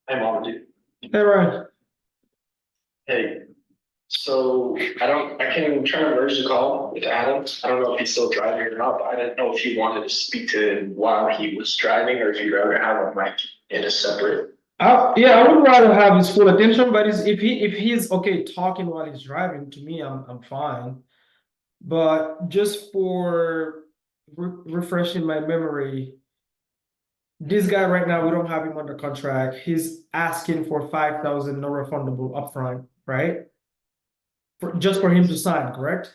Hey, Mom, dude. Hey, Ryan. Hey, so I can try to merge the call with Adam. I don't know if he's still driving or not, but I didn't know if he wanted to speak to him while he was driving or if you'd rather have a mic in a separate. Yeah, I would rather have his full attention, but if he's okay talking while he's driving, to me, I'm fine. But just for refreshing my memory, this guy right now, we don't have him under contract. He's asking for 5,000 no refundable upfront, right? Just for him to sign, correct?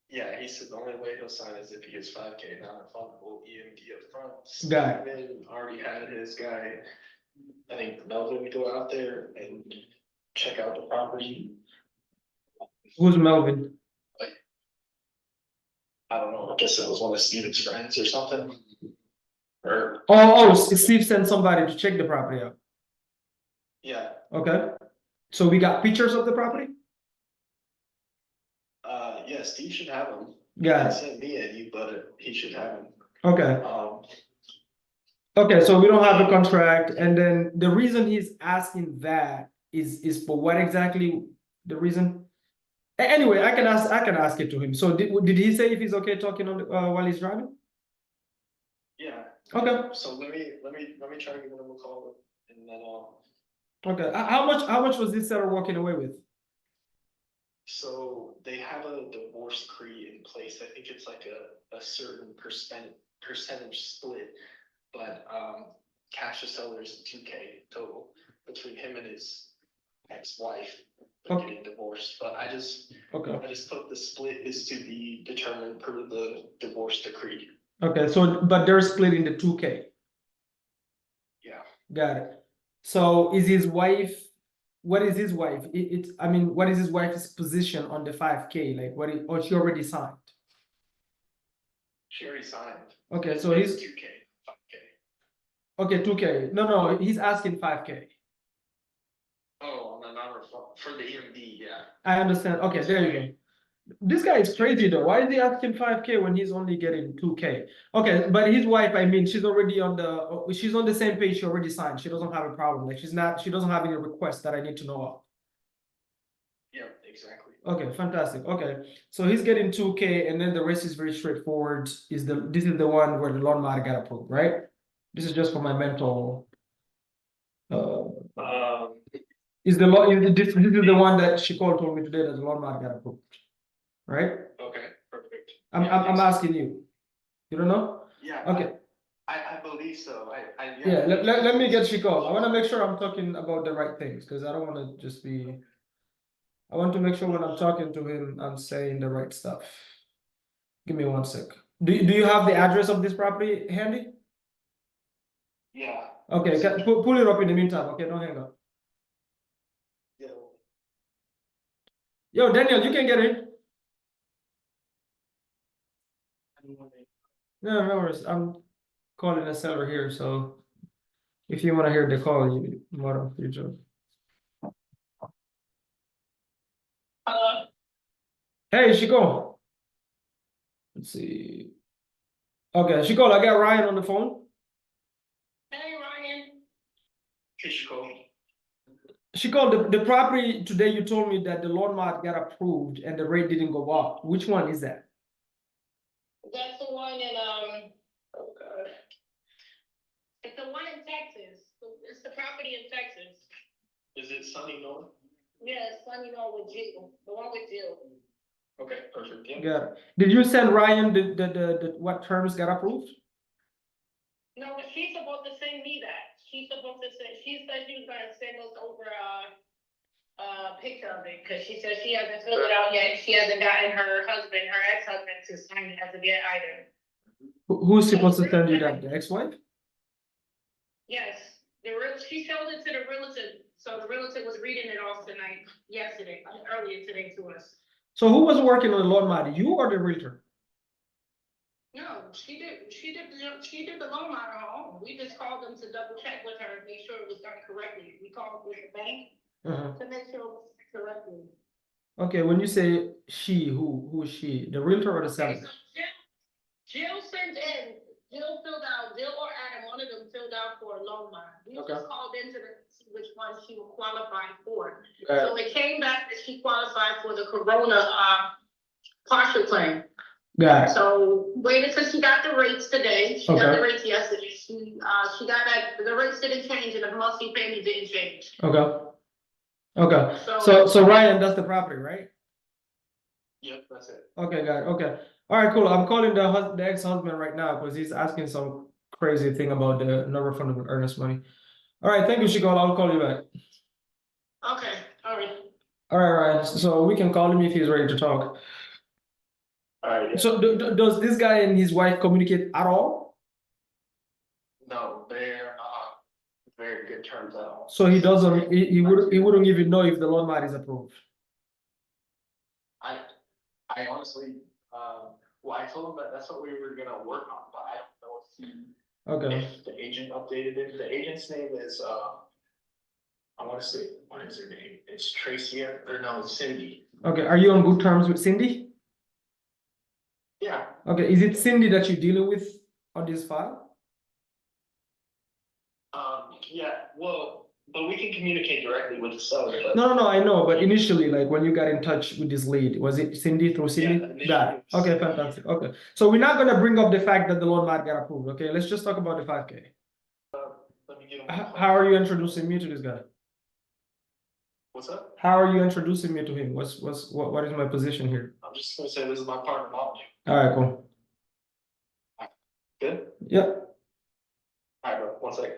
Yeah, he said the only way he'll sign is if he gets 5K non-refundable EMD up front. Got it. Steven already had his guy, I think Melvin, go out there and check out the property. Who's Melvin? I don't know, I guess it was one of Steven's friends or something. Or, Steve sent somebody to check the property out. yeah, Okay. So we got pictures of the property? yeah, Steve should have them. Got He it. sent me any, but he should have them. Okay. Um, Okay, so we don't have a contract, and then the reason he's asking that is for what exactly the reason? Anyway, I can ask it to him. So did he say if he's okay talking on while he's driving? yeah, Okay, so let me try to give him a call and then, okay. How much was this seller walking away with? so they have a divorce decree in place. I think it's like a certain percentage split, but, cash to seller is 2K total between him and his ex-wife. They're Okay. getting divorced, but I just Okay. put the split is to be determined per the divorce decree. Okay, so but they're splitting the 2K. Yeah. Got it. So is his wife, what is his wife? I mean, what is his wife's position on the 5K? Like or she already signed? She already signed. Okay, so he's 2K, 5K. okay, 2K. No, he's asking 5K. Oh, on the non-refund for the EMD, yeah. I understand. Okay, there you go. This guy is crazy though. Why is he asking 5K when he's only getting 2K? Okay, but his wife, I mean, she's on the same page. She already signed. She doesn't have a problem. Like she doesn't have any requests that I need to know of. Yeah, exactly. Okay, fantastic. Okay, so he's getting 2K, and then the rest is very straightforward. This is the one where the loan modifier got approved, right? This is just for my mental. Um, Is the law? This is the one that she told me today that the loan modifier got approved, right? okay, perfect. I'm asking you. You don't know? Yeah. Okay. I believe so. Yeah, let me get Chico. I want to make sure I'm talking about the right things because I don't want to just be. I want to make sure when I'm talking to him, I'm saying the right stuff. Give me one sec. Do you have the address of this property handy? Yeah. Okay, pull it up in the meantime. Okay, don't hang up. Yeah. Yo, Daniel, you can get in. No, no worries. I'm calling a seller here, so if you want to hear the call, you more than free to. Hey, Chico. Let's see. Okay, Chico, I got Ryan on the phone. Hey, Ryan. Chico. Chico, the property today you told me that the loan mod got approved and the rate didn't go up. Which one is that? That's the one in oh god. It's the one in Texas. It's the property in Texas. Is it Sunny North? Yeah, Sunny Knoll with Jill. The one with Jill. Okay, perfect. Yeah. Yeah. Did you send Ryan the what terms got approved? No, but she's supposed to send me that. She said she was gonna send us over a picture of it because she said she hasn't filled it out yet. She hasn't gotten her ex-husband to sign it as of yet either. Who's supposed to send you that? The ex-wife? Yes, she showed it to the realtor, so the realtor was reading it off earlier today to us. So who was working on the loan mod? You or the realtor? No, she did the loan on her own. We just called them to double check with her and make sure it was done correctly. We called with the bank to make sure it was correctly. Okay, when you say she, who is she? The realtor or the seller? Okay, so Jill sent in Jill or Adam, one of them filled out for a loan line. We Okay. just called into to see which one she would qualify for. Got So it came back that she qualified for the Corona, partial claim. Got it. So waited till she got the rates today. She got Okay. the rates yesterday. She got back, the rates didn't change and the monthly payment didn't change. Okay. Okay. So Ryan, that's the property, right? Yep, that's it. Okay, got it. Okay. All right, cool. I'm calling the ex-husband right now because he's asking some crazy thing about the non-refundable earnest money. All right, thank you, Shikol. I'll call you back. Okay, all right. All right, Ryan. So we can call him if he's ready to talk. All right, yeah. So does this guy and his wife communicate at all? No, they're very good terms at all. So he doesn't. He wouldn't even know if the loan mat is approved. I honestly, well, I told him that that's what we were gonna work on, but I don't know Okay. if the agent updated it. The agent's name is, I wanna say, what is her name? It's Tracy, or no, it's Cindy. Okay. Are you on good terms with Cindy? Yeah, Okay. Is it Cindy that you're dealing with on this file? yeah, well, but we can communicate directly with the seller, but. No, I know, but initially, like when you got in touch with this lead, was it Cindy through Cindy? Yeah, initially Got it. it was Okay, Cindy. fantastic. Okay, so we're not gonna bring up the fact that the loan might get approved. Okay, let's just talk about the 5K. Let me get him. How are you introducing me to this guy? What's up? How are you introducing me to him? What is my position here? I'm just gonna say this is my partner, Molly. All right, cool. Good? Yeah. All right, bro, 1 second.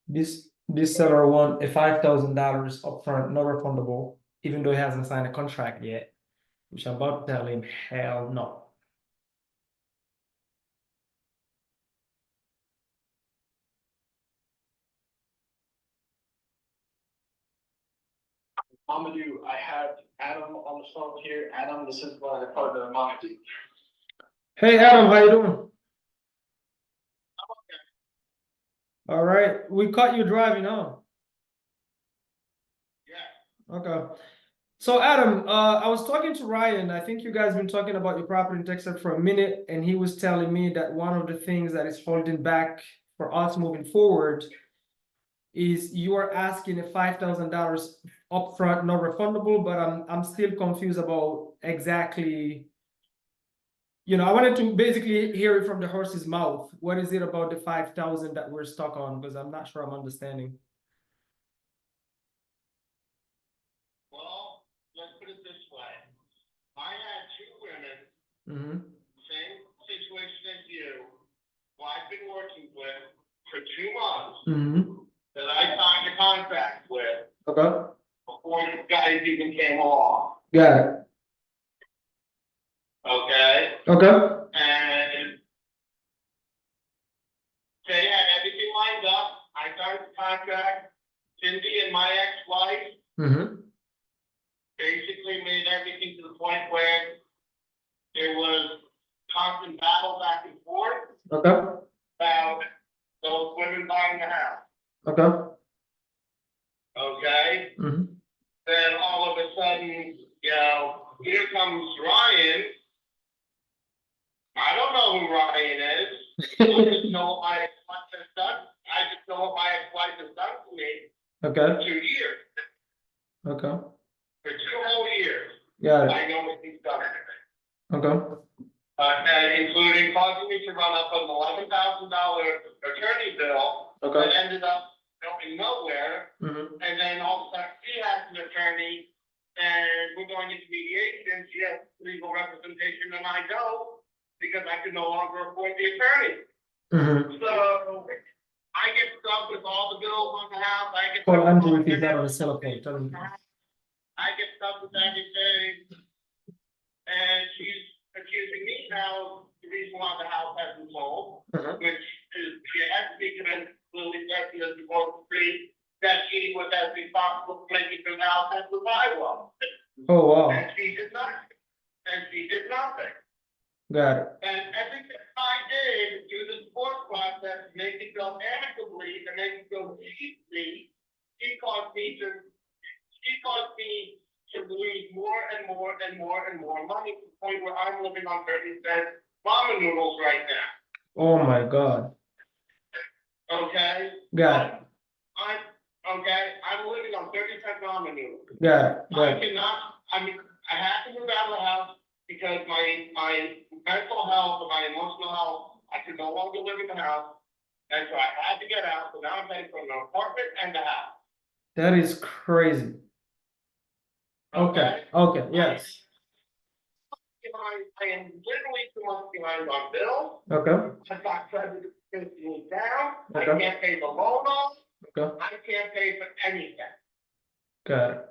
This seller want a $5,000 upfront, not refundable, even though he hasn't signed a contract yet. Which I'm about to tell him, hell no. Mamadou, I have Adam on the phone here. Adam, this is my partner, Mamadou. Hey Adam, how you doing? All right, we caught you driving, huh? Yeah. Okay. So Adam, I was talking to Ryan. I think you guys been talking about your property in Texas for a minute, and he was telling me that one of the things that is holding back for us moving forward is you are asking a $5,000 upfront, not refundable, but I'm still confused about exactly. You know, I wanted to basically hear it from the horse's mouth. What is it about the 5,000 that we're stuck on? Because I'm not sure I'm understanding. Well, let's put it this way. I had two women, Mm-hmm. same situation as you, who I've been working with for 2 months, Mm-hmm. that I signed a contract with Okay. before you guys even came along, Got it. okay? Okay. And they had everything lined up. I signed the contract. Cindy and my ex-wife Mm-hmm. basically made everything to the point where there was constant battle back and forth Okay. about those women buying the house, Okay. okay? Mm-hmm. Then all of a sudden, you know, here comes Ryan. I don't know who Ryan is. I just know what my ex-wife has done. I just know what my ex-wife has done to me Okay. for 2 years. Okay. For 2 whole years, Got it. I know what he's done. Okay. And including causing me to run up an $11,000 attorney bill that Okay. ended up going nowhere. Mm-hmm. And then all of a sudden, she has an attorney, and we're going into mediation. She has legal representation, and I don't, because I can no longer afford the attorney. Mm-hmm. So I get stuck with all the bills on the house. I get Call stuck with Andrew all if he's the- not on the cell phone. Tell him. I get stuck with everything. And she's accusing me now, the reason why the house hasn't sold, Uh-huh. which is, she has to be convinced, clearly said, because the court agreed that she was as responsible for making the house as was I was. Oh wow. And she did not. And she did nothing. Got it. And everything I did through the court process, make it go amicably and make it go cheaply, she caused me to lose more and more and more and more money to the point where I'm living on 30-cent ramen noodles right now. Oh my God. Okay? Got it. I'm living on 30-cent ramen noodles. Got it. I Got it. cannot, I have to move out of the house because my mental health and my emotional health, I could no longer live in the house. And so I had to get out, so now I'm paying for an apartment and a house. That is crazy. Okay. Okay. Yes. I am literally 2 months behind on bills. Okay. I've got credit me down. I Okay. can't pay the loan off. Okay. I can't pay for anything. Got it.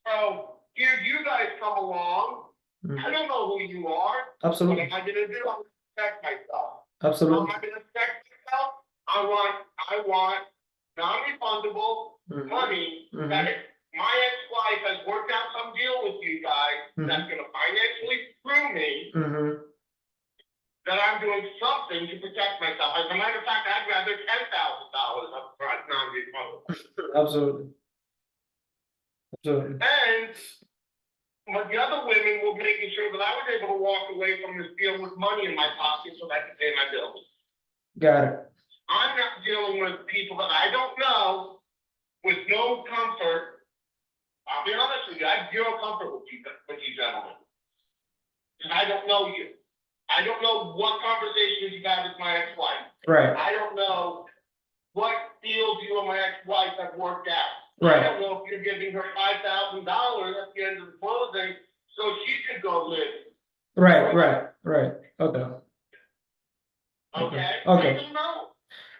So here you guys come along. Mhm. I don't know who you are. What Absolutely. am I gonna do? I'm gonna protect myself. How am Absolutely. I gonna protect myself? I want non-refundable Mhm. money Mhm. that if my ex-wife has worked out some deal with you guys that's gonna financially screw me, that I'm doing something to protect myself. As a matter of fact, I'd rather $10,000 up front, non-refundable. Absolutely. Absolutely. And but the other women were making sure that I was able to walk away from this deal with money in my pocket so that I could pay my bills. Got it. I'm not dealing with people that I don't know with no comfort. I'll be honest with you, I have zero comfort with you gentlemen. And I don't know you. I don't know what conversations you've had with my ex-wife. Right. I don't know what deals you and my ex-wife have worked out. Right. I don't know if you're giving her $5,000 at the end of the closing so she could go live. Right. Right. Right. Okay. Okay? Okay. I don't know.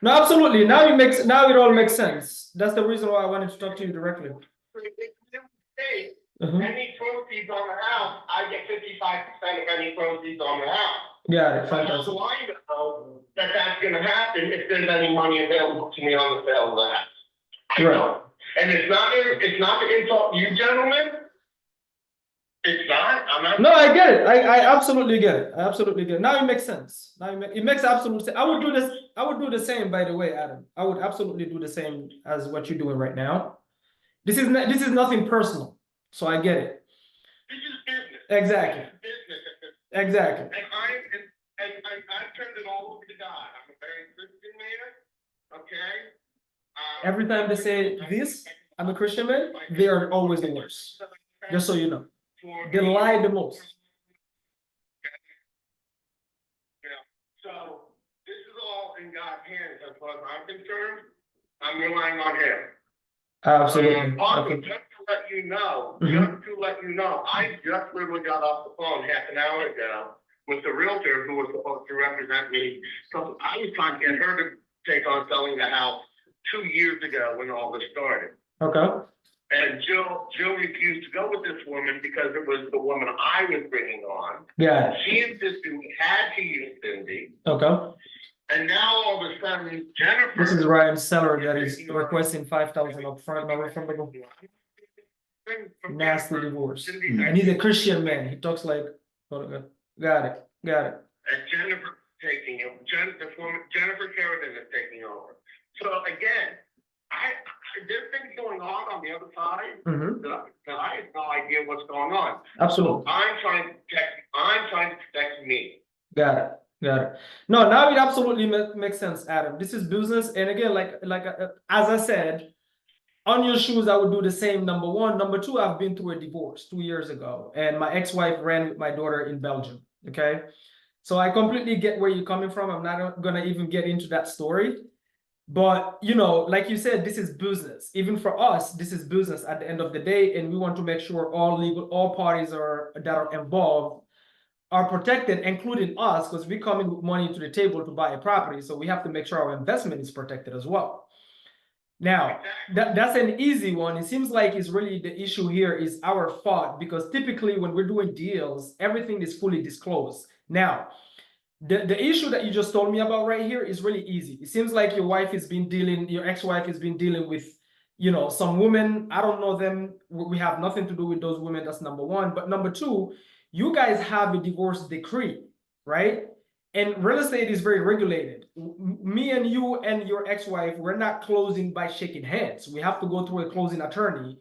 No, absolutely. Now it all makes sense. That's the reason why I wanted to talk to you directly. Hey, Mhm. any proceeds on the house, I get 55% of any proceeds on the house. Got it. But how Fantastic. do I know that that's gonna happen if there's any money available to me on the sale of the house? I Right. don't. And it's not to insult you gentlemen. It's not, I'm not. No, I get it. I absolutely get it. I absolutely get it. Now it makes sense. Now it makes absolute sense. I would do this. I would do the same, by the way, Adam. I would absolutely do the same as what you're doing right now. This is nothing personal. So I get it. This is business. Exactly. This is business. Exactly. And I've turned it all over to God. I'm a very Christian man, okay? Every time they say this, I'm a Christian man, they are always the worst. Just so you know. They lie the most. Yeah. So this is all in God's hands as far as I'm concerned. I'm relying on Him. Absolutely. Also, Okay. just to let you know, Mhm. I just literally got off the phone half an hour ago with the realtor who was supposed to represent me. So I was trying to get her to take on selling the house 2 years ago when all this started. Okay. And Jill refused to go with this woman because it was the woman I was bringing on. Got it. She insisted we had to use Cindy. Okay. And now all of a sudden, Jennifer. This is Ryan's seller that is requesting 5,000 up front, not refundable. Nasty divorce. And he's a Christian man. He talks like, got it. Got it. And Jennifer taking him, Jennifer Sheridan is taking over. So again, there's things going on the other side Mhm. that I have no idea what's going on. Absolutely. So I'm trying to protect me. Got it. No, now it absolutely makes sense, Adam. This is business, and again, as I said, on your shoes, I would do the same. Number one, number two, I've been through a divorce 2 years ago, and my ex-wife ran with my daughter in Belgium. Okay, so I completely get where you're coming from. I'm not gonna even get into that story, but you know, like you said, this is business. Even for us, this is business at the end of the day, and we want to make sure all parties that are involved are protected, including us, because we come in with money to the table to buy a property. So we have to make sure our investment is protected as well. Now, that's an easy one. It seems like it's really the issue here is our fault, because typically when we're doing deals, everything is fully disclosed. Now, the issue that you just told me about right here is really easy. It seems like your ex-wife has been dealing with, some women. I don't know them. We have nothing to do with those women. That's number one. But number two, you guys have a divorce decree, right? And real estate is very regulated. Me and you and your ex-wife, we're not closing by shaking hands. We have to go through a closing attorney,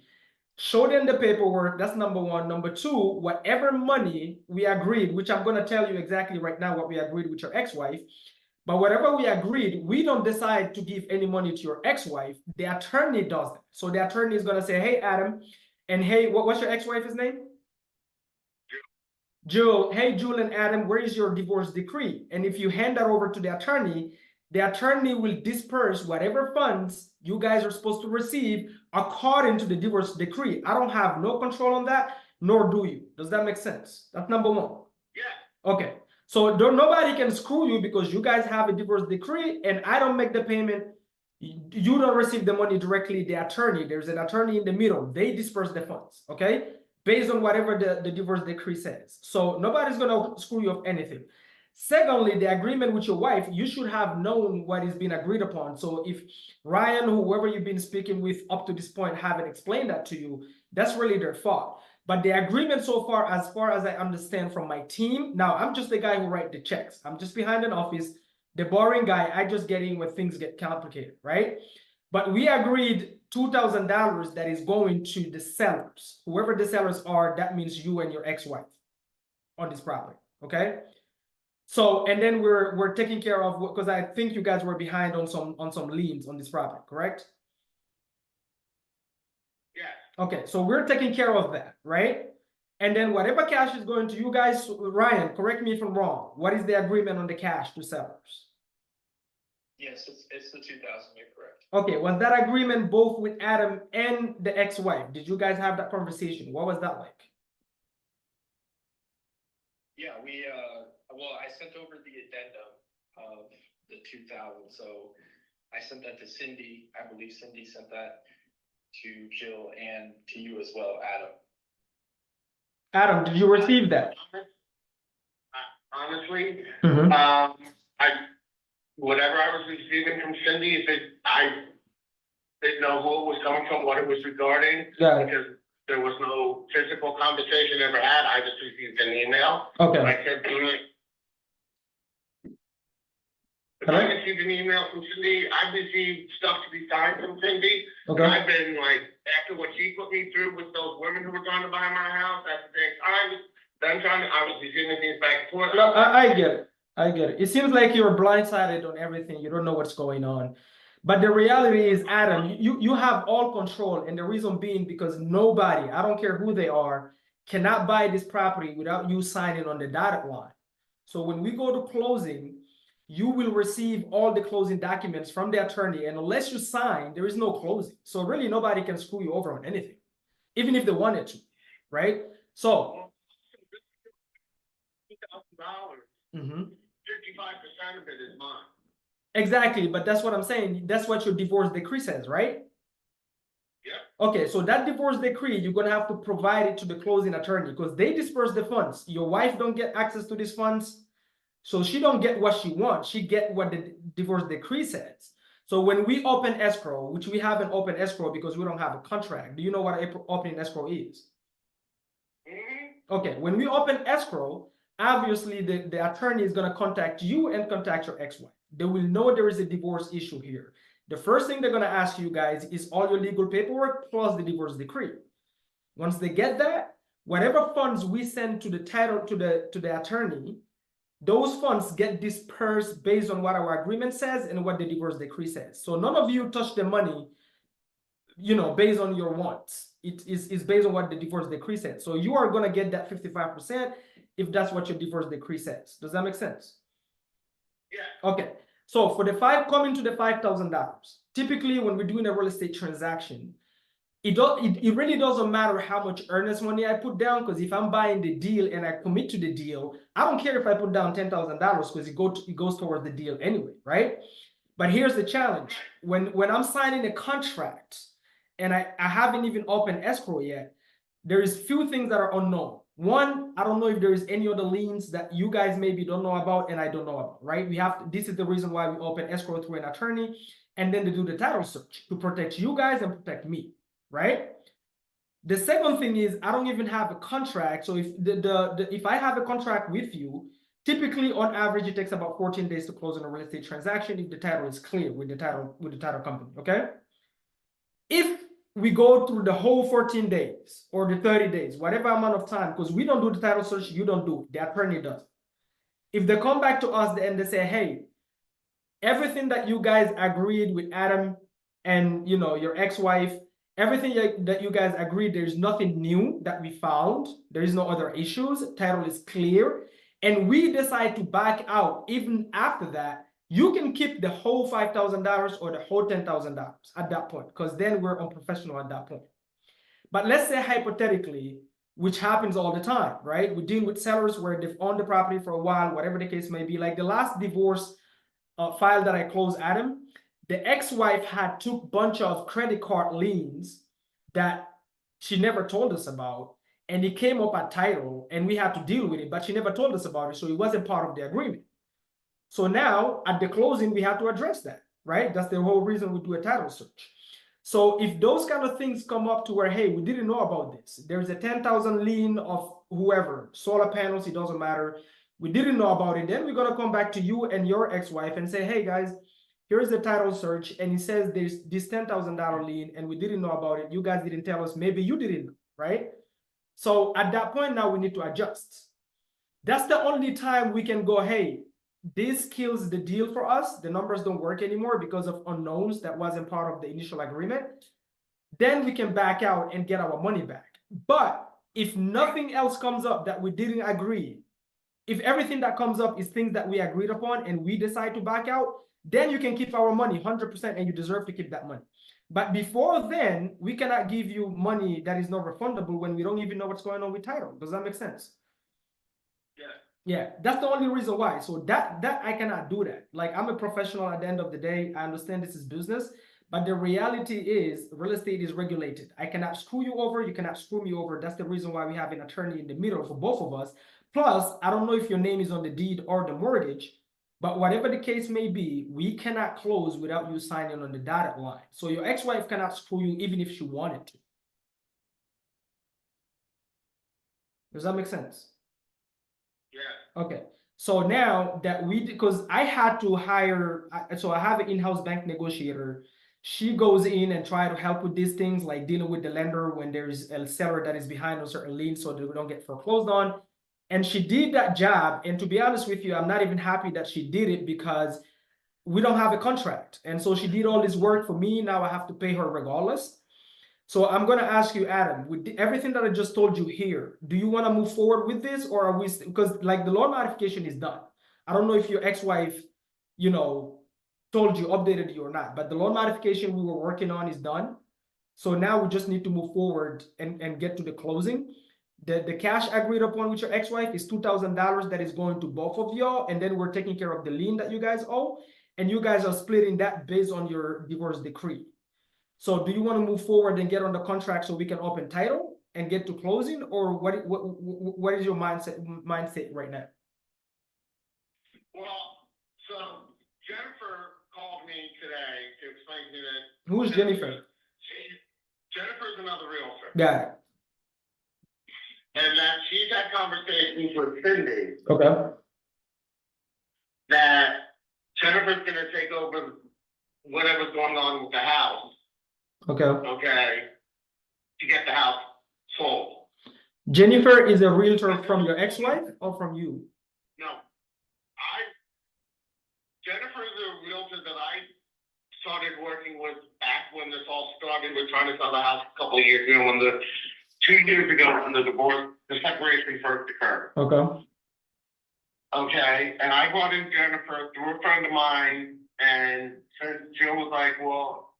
show them the paperwork. That's number one. Number two, whatever money we agreed, which I'm going to tell you exactly right now what we agreed with your ex-wife, but whatever we agreed, we don't decide to give any money to your ex-wife. The attorney does that. So the attorney is going to say, hey, Adam, and hey, what's your ex-wife's name? Jewel. Hey, Jewel and Adam, where is your divorce decree? And if you hand that over to the attorney will disperse whatever funds you guys are supposed to receive according to the divorce decree. I don't have no control on that, nor do you. Does that make sense? That's number one. Yeah. Okay. So nobody can screw you because you guys have a divorce decree and I don't make the payment. You don't receive the money directly, the attorney. There's an attorney in the middle. They disperse the funds, okay? Based on whatever the divorce decree says. So nobody's gonna screw you of anything. Secondly, the agreement with your wife, you should have known what is being agreed upon. So if Ryan, whoever you've been speaking with up to this point, haven't explained that to you, that's really their fault. But the agreement so far as I understand from my team, now I'm just the guy who writes the checks. I'm just behind an office, the boring guy. I just get in when things get complicated, right? But we agreed $2,000 that is going to the sellers. Whoever the sellers are, that means you and your ex-wife on this property, okay? So, and then we're taking care of, because I think you guys were behind on some liens on this property, correct? Yeah. Okay, so we're taking care of that, right? And then whatever cash is going to you guys, Ryan, correct me if I'm wrong. What is the agreement on the cash to sellers? Yes, it's the 2,000, you're correct. Okay, was that agreement both with Adam and the ex-wife? Did you guys have that conversation? What was that like? Yeah, well, I sent over the addendum of the 2,000, so I sent that to Cindy. I believe Cindy sent that to Jill and to you as well, Adam. Adam, did you receive that? Honestly, Mhm. whatever I was receiving from Cindy, I didn't know who it was coming from, what it was regarding, Got it. because there was no physical conversation ever had. I just received an email. Okay. I said, if I received an email from Cindy, I've received stuff to be signed from Cindy. Okay. I've been like, after what she put me through with those women who were trying to buy my house, at the same time, I was receiving things back and forth. No, I get it. I get it. It seems like you're blindsided on everything. You don't know what's going on. But the reality is, Adam, you have all control. And the reason being because nobody, I don't care who they are, cannot buy this property without you signing on the dotted line. So when we go to closing, you will receive all the closing documents from the attorney. And unless you sign, there is no closing. So really nobody can screw you over on anything, even if they wanted to, right? So $2,000, 55% of it is mine. exactly, but that's what I'm saying. That's what your divorce decree says, right? Yeah. Okay, so that divorce decree, you're gonna have to provide it to the closing attorney because they disperse the funds. Your wife don't get access to these funds, so she don't get what she wants. She get what the divorce decree says. So when we open escrow, which we haven't opened escrow because we don't have a contract. Do you know what opening escrow is? Mm-hmm. Okay, when we open escrow, obviously the attorney is gonna contact you and contact your ex-wife. They will know there is a divorce issue here. The first thing they're gonna ask you guys is all your legal paperwork plus the divorce decree. Once they get that, whatever funds we send to the title to the attorney, those funds get dispersed based on what our agreement says and what the divorce decree says. So none of you touch the money, you know, based on your wants. It is based on what the divorce decree says. So you are gonna get that 55% if that's what your divorce decree says. Does that make sense? Yeah. Okay. So for the coming to the $5,000, typically when we're doing a real estate transaction, it really doesn't matter how much earnest money I put down, because if I'm buying the deal and I commit to the deal, I don't care if I put down $10,000 because it goes towards the deal anyway, right? But here's the challenge. When I'm signing a contract and I haven't even opened escrow yet, there is few things that are unknown. One, I don't know if there is any other liens that you guys maybe don't know about and I don't know about, right? This is the reason why we open escrow through an attorney and then to do the title search to protect you guys and protect me, right? The second thing is I don't even have a contract. So if if I have a contract with you, typically on average it takes about 14 days to close on a real estate transaction if the title is clear with the title company. Okay. If we go through the whole 14 days or the 30 days, whatever amount of time, because we don't do the title search, you don't do it, the attorney does. If they come back to us and they say, hey, everything that you guys agreed with Adam and your ex-wife, everything that you guys agreed, there's nothing new that we found. There is no other issues. Title is clear. And we decide to back out even after that, you can keep the whole $5,000 or the whole $10,000 at that point, because then we're unprofessional at that point. But let's say hypothetically, which happens all the time, right? We deal with sellers where they've owned the property for a while, whatever the case may be. Like the last divorce file that I closed, Adam, the ex-wife had took bunch of credit card liens that she never told us about, and it came up at title, and we had to deal with it, but she never told us about it, so it wasn't part of the agreement. So now at the closing, we have to address that, right? That's the whole reason we do a title search. So if those kind of things come up to where, hey, we didn't know about this, there's a 10,000 lien of whoever, solar panels, it doesn't matter, we didn't know about it, then we're going to come back to you and your ex-wife and say, hey guys, here's the title search, and it says there's this $10,000 lien, and we didn't know about it, you guys didn't tell us, maybe you didn't know, right? So at that point now we need to adjust. That's the only time we can go, hey, this kills the deal for us, the numbers don't work anymore because of unknowns that wasn't part of the initial agreement. Then we can back out and get our money back. But if nothing else comes up that we didn't agree, if everything that comes up is things that we agreed upon and we decide to back out, then you can keep our money 100% and you deserve to keep that money. But before then, we cannot give you money that is not refundable when we don't even know what's going on with title. Does that make sense? Yeah, that's the only reason why. So that I cannot do that. Like, I'm a professional at the end of the day. I understand this is business, but the reality is real estate is regulated. I cannot screw you over. You cannot screw me over. That's the reason why we have an attorney in the middle for both of us. Plus, I don't know if your name is on the deed or the mortgage, but whatever the case may be, we cannot close without you signing on the dotted line. So your ex-wife cannot screw you even if she wanted to. Does that make sense? Yeah. Okay, so now that because I had to hire, so I have an in-house bank negotiator. She goes in and try to help with these things, like dealing with the lender when there's a seller that is behind on certain liens so they don't get foreclosed on. And she did that job. And to be honest with you, I'm not even happy that she did it because we don't have a contract. And so she did all this work for me. Now I have to pay her regardless. So I'm going to ask you, Adam, with everything that I just told you here, do you want to move forward with this, or are we, because like the loan modification is done. I don't know if your ex-wife, told you, updated you or not, but the loan modification we were working on is done. So now we just need to move forward and get to the closing. The cash agreed upon with your ex-wife is $2,000 that is going to both of y'all, and then we're taking care of the lien that you guys owe, and you guys are splitting that based on your divorce decree. So do you want to move forward and get on the contract so we can open title and get to closing, or what is your mindset right now? Well, so Jennifer called me today to explain to me that. Who is Jennifer? Jennifer's another realtor. Got it. And that she's had conversations with Cindy Okay. that Jennifer's gonna take over whatever's going on with the house. Okay. Okay, to get the house sold. Jennifer is a realtor from your ex-wife or from you? No, Jennifer is a realtor that I started working with back when this all started. We're trying to sell the house a couple of years ago, 2 years ago when the divorce, the separation first occurred. Okay. Okay, and I brought in Jennifer through a friend of mine, and Jill was like, well,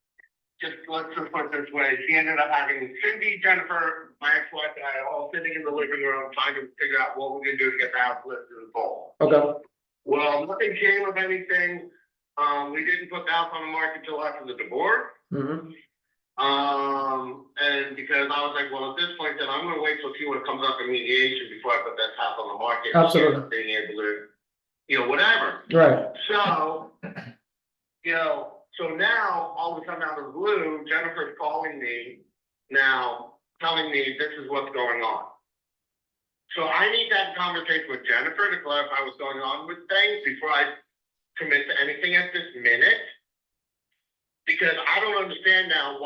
let's just put it this way. She ended up having Cindy, Jennifer, my ex-wife, and I all sitting in the living room trying to figure out what we're gonna do to get the house listed and sold. Okay. Well, nothing came of anything. We didn't put the house on the market until after the divorce. Mm-hmm. And because I was like, well, at this point, then I'm gonna wait till see what comes up in mediation before I put that house on the market. Absolutely. Being able to, whatever. Right. So, so now, all of a sudden out of the blue, Jennifer's calling me now telling me this is what's going on. So I need to have a conversation with Jennifer to clarify what's going on with things before I commit to anything at this minute. Because I don't understand now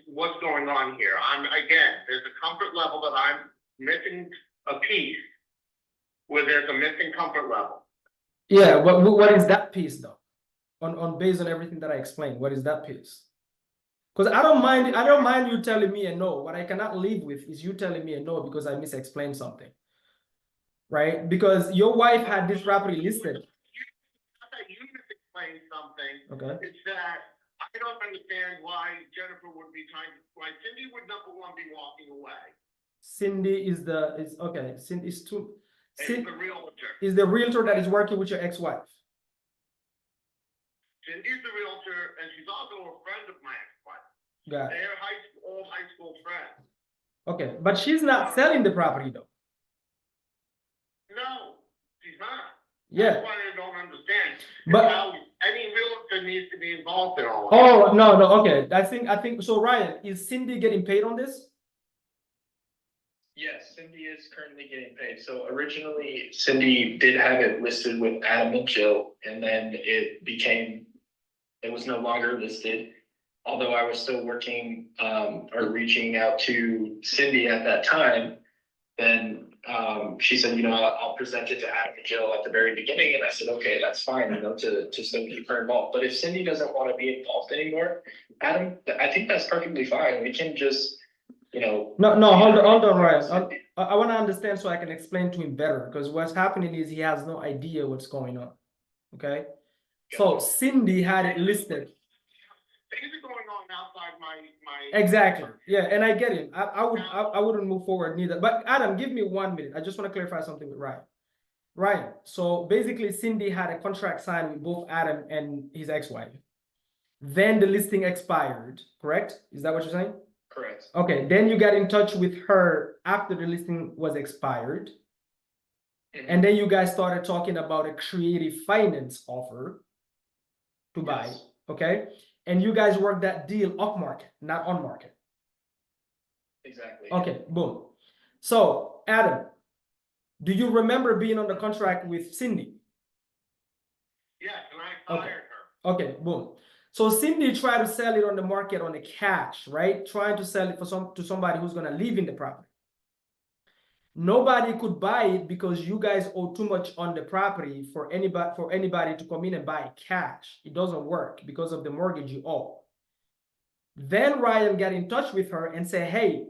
what's going on here. There's a comfort level that I'm missing a piece where there's a missing comfort level. Yeah, what is that piece though? On based on everything that I explained, what is that piece? Because I don't mind you telling me a no. What I cannot live with is you telling me a no because I misexplained something. Right? Because your wife had this property listed. I thought you misexplained something. Okay. It's that I don't understand why Jennifer would be why Cindy would number one be walking away. Cindy is okay. Cindy is The realtor. is the realtor that is working with your ex-wife. Cindy's the realtor, and she's also a friend of my ex-wife. Got it. They're old high school friends. Okay, but she's not selling the property though. No, she's not. Yeah. That's why I don't understand. But How any realtor needs to be involved in all of oh no, okay. I think so. Ryan, is Cindy getting paid on this? Yes, Cindy is currently getting paid. So originally Cindy did have it listed with Adam and Jill, and then it was no longer listed. Although I was still working, or reaching out to Cindy at that time, then, she said, I'll present it to Adam and Jill at the very beginning. And I said, okay, that's fine, to still keep her involved. But if Cindy doesn't want to be involved anymore, Adam, I think that's perfectly fine. We can just, No, hold on, Ryan. I want to understand so I can explain to him better because what's happening is he has no idea what's going on. Okay. So Cindy had it listed. Things are going on outside my. Exactly. Yeah, and I get it. I wouldn't move forward neither. But Adam, give me 1 minute. I just want to clarify something with Ryan. Ryan, so basically Cindy had a contract signed with both Adam and his ex-wife. Then the listing expired, correct? Is that what you're saying? correct. Okay, then you got in touch with her after the listing was expired. And then you guys started talking about a creative finance offer to buy, Yes. okay? And you guys worked that deal off market, not on market. Exactly. Okay, boom. So, Adam, do you remember being on the contract with Cindy? Yes, and I fired her. Okay, boom. So Cindy tried to sell it on the market on the cash, right? Trying to sell it to somebody who's gonna live in the property. Nobody could buy it because you guys owe too much on the property for anybody to come in and buy cash. It doesn't work because of the mortgage you owe. Then Ryan got in touch with her and said, hey,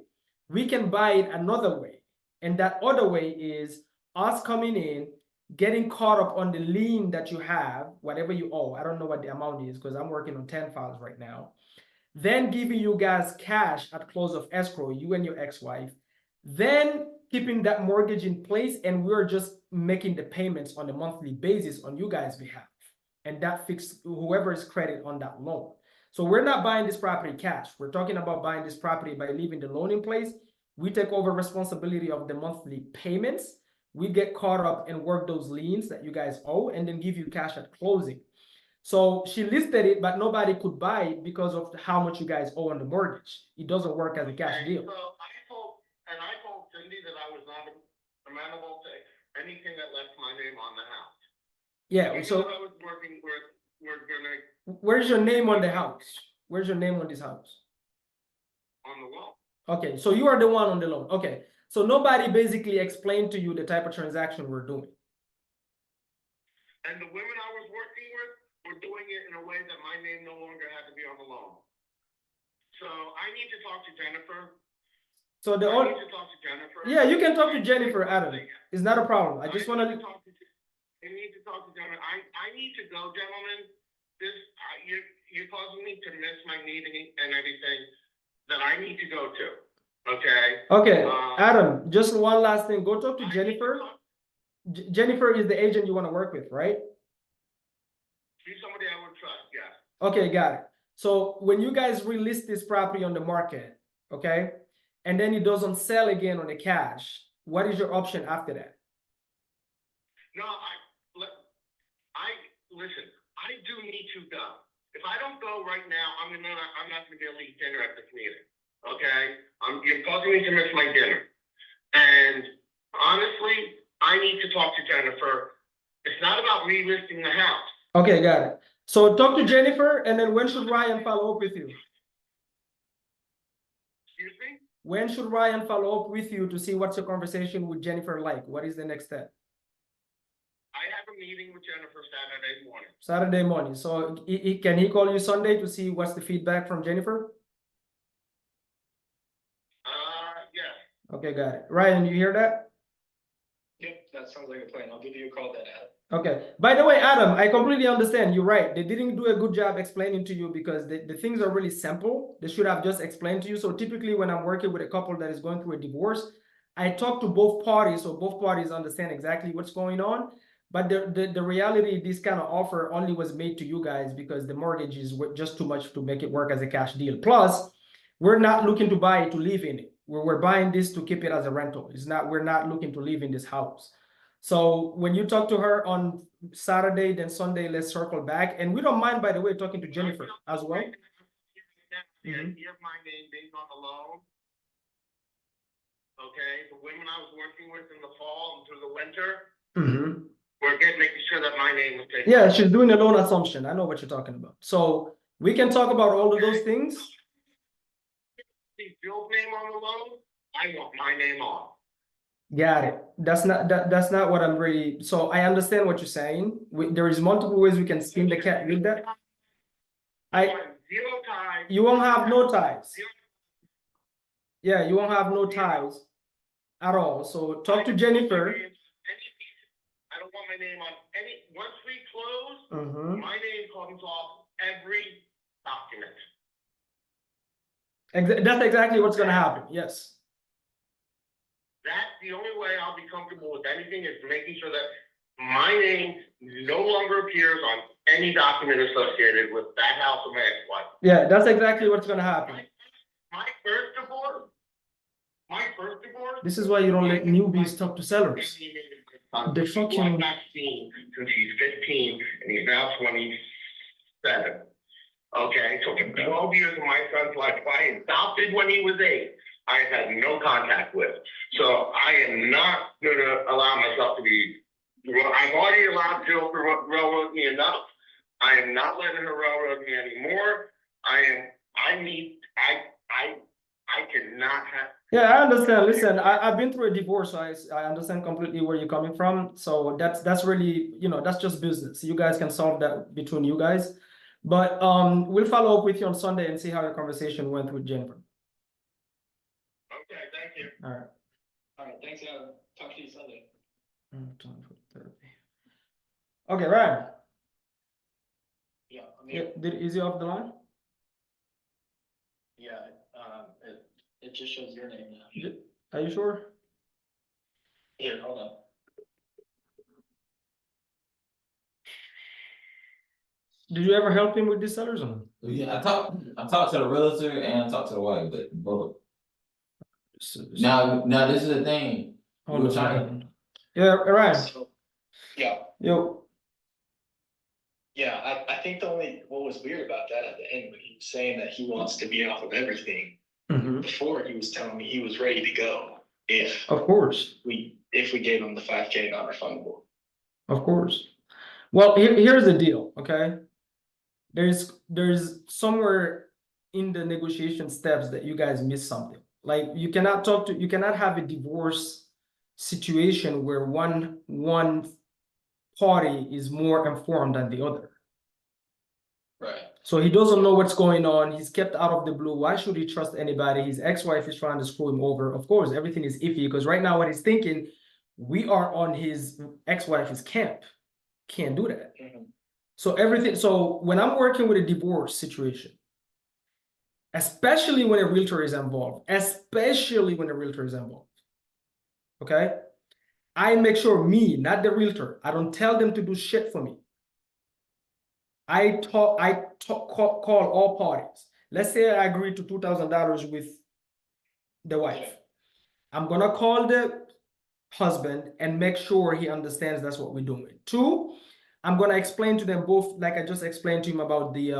we can buy it another way. And that other way is us coming in, getting caught up on the lien that you have, whatever you owe. I don't know what the amount is because I'm working on 10 files right now. Then giving you guys cash at close of escrow, you and your ex-wife. Then keeping that mortgage in place, and we're just making the payments on a monthly basis on you guys' behalf. And that fixes whoever's credit on that loan. So we're not buying this property cash. We're talking about buying this property by leaving the loan in place. We take over responsibility of the monthly payments. We get caught up and work those liens that you guys owe and then give you cash at closing. So she listed it, but nobody could buy it because of how much you guys owe on the mortgage. It doesn't work as a cash deal. So I told Cindy that I was not amenable to anything that left my name on the house. Yeah, so I was working with, where's your name on the house? Where's your name on this house? on the loan. Okay, so you are the one on the loan. Okay, so nobody basically explained to you the type of transaction we're doing. And the women I was working with were doing it in a way that my name no longer had to be on the loan. So I need to talk to Jennifer. So the I only, need to talk to Jennifer. yeah, you can talk to Jennifer, Adam. It's not a problem. I just want to. I need to talk to Jennifer. I need to go, gentlemen. You're causing me to miss my meeting and everything that I need to go to. Okay. Okay, Adam, just one last thing. Go talk to Jennifer. Jennifer is the agent you want to work with, right? She's somebody I would trust, yes. Okay, got it. So when you guys relist this property on the market, okay, and then it doesn't sell again on the cash, what is your option after that? No, listen, I do need to go. If I don't go right now, I'm not gonna be able to eat dinner at this meeting, okay? You're causing me to miss my dinner. And honestly, I need to talk to Jennifer. It's not about relisting the house. Okay, got it. So talk to Jennifer, and then when should Ryan follow up with you? Excuse me? When should Ryan follow up with you to see what's your conversation with Jennifer like? What is the next step? I have a meeting with Jennifer Saturday morning. Saturday morning. So can he call you Sunday to see what's the feedback from Jennifer? Yes. Okay, got it. Ryan, you hear that? Yep, that sounds like a plan. I'll give you a call then, Adam. Okay. By the way, Adam, I completely understand. You're right. They didn't do a good job explaining to you because the things are really simple. They should have just explained to you. So typically when I'm working with a couple that is going through a divorce, I talk to both parties so both parties understand exactly what's going on. But the reality, this kind of offer only was made to you guys because the mortgages were just too much to make it work as a cash deal. Plus, we're not looking to buy it to live in it. We're buying this to keep it as a rental. We're not looking to live in this house. So when you talk to her on Saturday, then Sunday, let's circle back. And we don't mind, by the way, talking to Jennifer as well. The idea of my name being on the loan. Okay, the women I was working with in the fall and through the winter, we're making sure that my name was taken. Yeah, she's doing a loan assumption. I know what you're talking about. So we can talk about all of those things. See Bill's name on the loan, I want my name on. Got it. That's not what I'm really. So I understand what you're saying. There is multiple ways we can skin the cat with that. I want zero ties. You won't have no ties. Yeah, you won't have no ties at all. So talk to Jennifer. I don't want my name on any. Once we close, my name comes off every document. That's exactly what's going to happen. Yes. That's the only way I'll be comfortable with anything is making sure that my name no longer appears on any document associated with that house or my ex-wife. Yeah, that's exactly what's going to happen. My first divorce. This is why you don't let newbies talk to sellers. The fucking vaccine since he's 15 and he's now 27. Okay, so for 12 years of my son's life, I adopted when he was 8. I had no contact with. So I am not going to allow myself to be. I've already allowed Jill to railroad me enough. I am not letting her railroad me anymore. I cannot have. Yeah, I understand. Listen, I've been through a divorce, so I understand completely where you're coming from. So that's really, that's just business. You guys can solve that between you guys. But we'll follow up with you on Sunday and see how your conversation went with Jennifer. Okay, thank you. All right. All right, thanks, Adam. Talk to you Sunday. Time for therapy. Okay, Ryan. Yeah, I mean, Is he off the line? yeah, it just shows your name now. Are you sure? Here, hold on. Did you ever help him with these sellers or not? Yeah, I talked to the realtor and I talked to the wife, but both. Now this is the thing. Hold We on. were trying. Yeah, Ryan. So, yeah, Yo. yeah, I think what was weird about that at the end, when he was saying that he wants to be off of everything, before he was telling me he was ready to go Of course. if we gave him the 5K non-refundable. Of course. Well, here's the deal, okay? There's somewhere in the negotiation steps that you guys missed something. Like you cannot have a divorce situation where one party is more informed than the other. Right. So he doesn't know what's going on. He's kept out of the blue. Why should he trust anybody? His ex-wife is trying to screw him over. Of course, everything is iffy because right now what he's thinking, we are on his ex-wife's camp. Can't do that. So when I'm working with a divorce situation, especially when a realtor is involved, okay? I make sure not the realtor, I don't tell them to do shit for me. I call all parties. Let's say I agree to $2,000 with the wife. I'm gonna call the husband and make sure he understands that's what we're doing. 2, I'm gonna explain to them both, like I just explained to him about the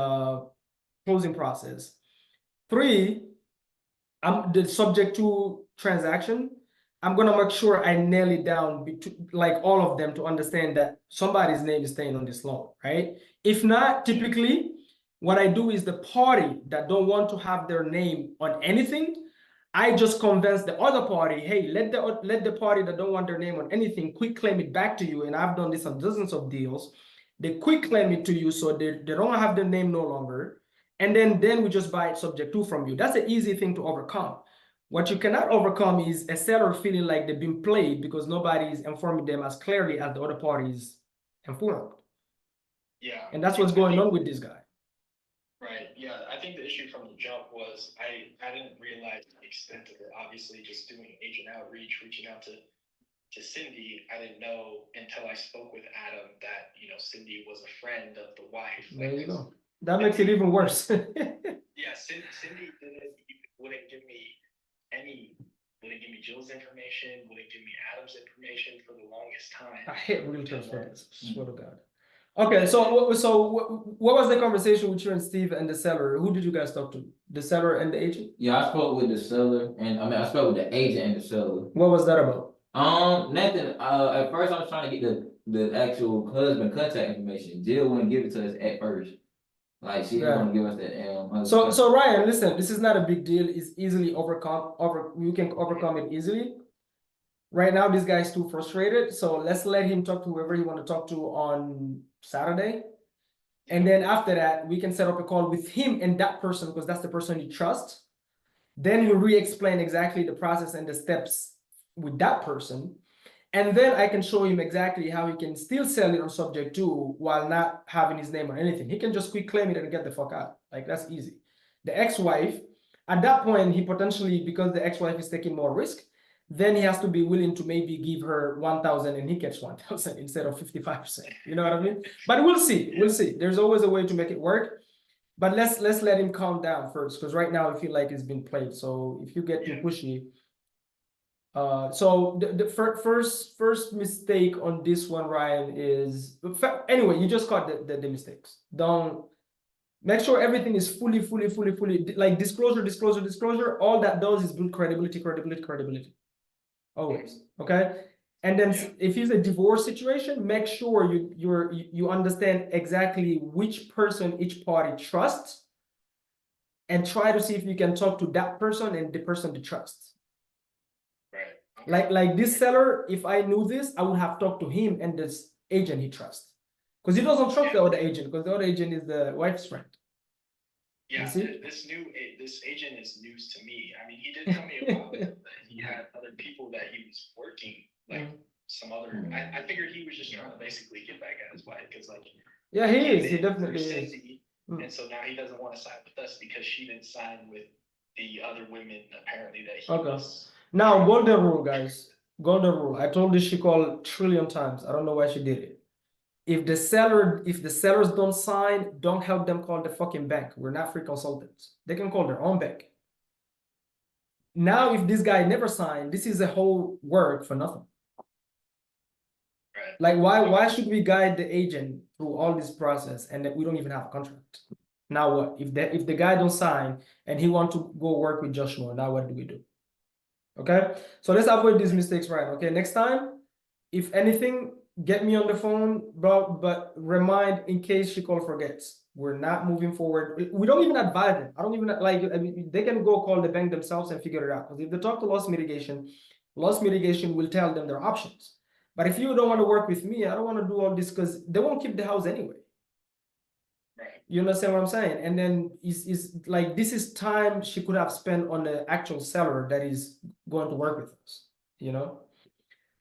closing process. 3, I'm the subject to transaction. I'm gonna make sure I nail it down like all of them to understand that somebody's name is staying on this loan, right? If not, typically what I do is the party that don't want to have their name on anything, I just convince the other party, hey, let the party that don't want their name on anything quick claim it back to you. And I've done this on dozens of deals. They quick claim it to you so they don't have their name no longer. And then we just buy it subject to from you. That's an easy thing to overcome. What you cannot overcome is a seller feeling like they've been played because nobody is informing them as clearly as the other party is informed. Yeah. And that's what's going on with this guy. Right, yeah, I think the issue from the jump was I didn't realize the extent of it. Obviously, just doing agent outreach, reaching out to Cindy, I didn't know until I spoke with Adam that, Cindy was a friend of the wife. There you go. That makes it even worse. Yeah, Cindy wouldn't give me wouldn't give me Jill's information, wouldn't give me Adam's information for the longest time. I hate realtors for this, swear to God. Okay, so what was the conversation with you and Steve and the seller? Who did you guys talk to? The seller and the agent? Yeah, I spoke with the seller, and I spoke with the agent and the seller. What was that about? Nothing. At first I was trying to get the actual husband contact information. Jill wouldn't give it to us at first. Like she didn't want to give us that. So Ryan, listen, this is not a big deal. It's easily you can overcome it easily. Right now, this guy's too frustrated. So let's let him talk to whoever he want to talk to on Saturday. And then after that, we can set up a call with him and that person because that's the person you trust. Then you re-explain exactly the process and the steps with that person. And then I can show him exactly how he can still sell it on subject to while not having his name on anything. He can just quick claim it and get the fuck out. Like that's easy. The ex-wife, at that point, he potentially, because the ex-wife is taking more risk, then he has to be willing to maybe give her 1,000 and he gets 1,000 instead of 55%. You know what I mean? But we'll see. We'll see. There's always a way to make it work. But let's let him calm down first, because right now I feel like it's been played. So if you get too pushy, so the first mistake on this one, Ryan, is anyway, you just caught the mistakes. Don't make sure everything is fully like disclosure. All that does is build credibility. Always, okay? And then if it's a divorce situation, make sure you understand exactly which person each party trusts and try to see if you can talk to that person and the person they trust. Right. Okay. Like this seller, if I knew this, I would have talked to him and this agent he trusts. Because he doesn't trust the other agent, because the other agent is the wife's friend. Yeah, this agent is news to me. I mean, he did tell me about it, that he had other people that he was working, like some other. I figured he was just trying to basically get back at his wife, because like. Yeah, he is. He definitely is. And so now he doesn't want to sign with us because she didn't sign with the other women apparently that he was. Now, golden rule, guys. Golden rule. I told this she called trillion times. I don't know why she did it. If the sellers don't sign, don't help them call the fucking bank. We're not free consultants. They can call their own bank. Now, if this guy never signed, this is a whole work for nothing. Right. Like, why should we guide the agent through all this process and that we don't even have a contract? Now what? If the guy don't sign and he want to go work with Joshua, now what do we do? Okay, so let's avoid these mistakes, right? Okay, next time, if anything, get me on the phone, bro, but remind in case she forgets. We're not moving forward. We don't even advise them. I don't even like. I mean, they can go call the bank themselves and figure it out. Because if they talk to loss mitigation will tell them their options. But if you don't want to work with me, I don't want to do all this because they won't keep the house anyway. Right. You understand what I'm saying? And then is like this is time she could have spent on the actual seller that is going to work with us. You know.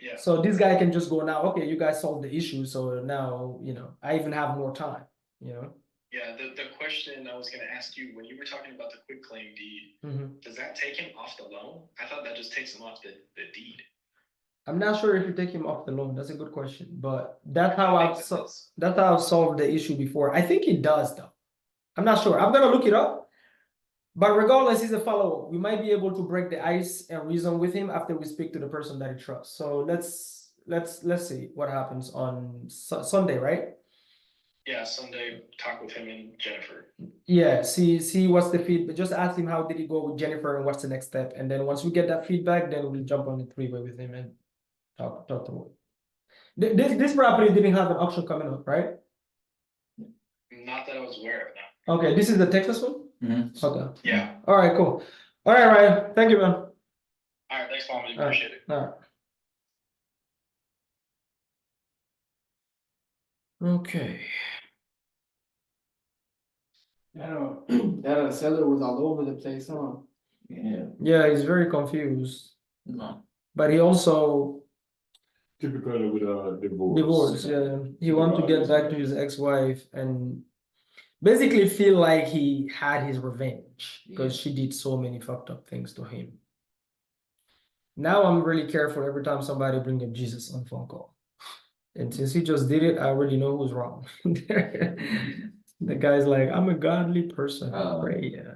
Yeah. So this guy can just go now, okay, you guys solved the issue. So now, I even have more time, Yeah, the question I was going to ask you, when you were talking about the quick claim deed, does that take him off the loan? I thought that just takes him off the deed. I'm not sure if you take him off the loan. That's a good question, but that's how I've solved the issue before. I think it does though. I'm not sure. I'm gonna look it up. But regardless, he's a follow-up. We might be able to break the ice and reason with him after we speak to the person that he trusts. So let's see what happens on Sunday, right? Yeah, Sunday, talk with him and Jennifer. Yeah, see what's the feedback. Just ask him how did he go with Jennifer and what's the next step. And then once we get that feedback, then we'll jump on the three-way with him and talk through it. This property didn't have an auction coming up, right? Not that I was aware of that. Okay, this is the Texas one? Mhm. Okay. Yeah. All right, cool. All right, Ryan. Thank you, man. All right, thanks, Mom. I All right. appreciate it. All right. Okay. That seller was all over the place, huh? Yeah. Yeah, he's very confused, No. but he also Typically with a divorce. divorced. Yeah, he wanted to get back to his ex-wife and basically feel like he had his revenge because she did so many fucked up things to him. Now I'm really careful every time somebody bring up Jesus on phone call. And since he just did it, I already know who's wrong. The guy's like, I'm a godly person. I pray. Yeah.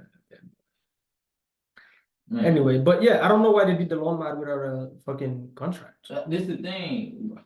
Man. Anyway, but yeah, I don't know why they did the loan mod without a fucking contract. This is the thing.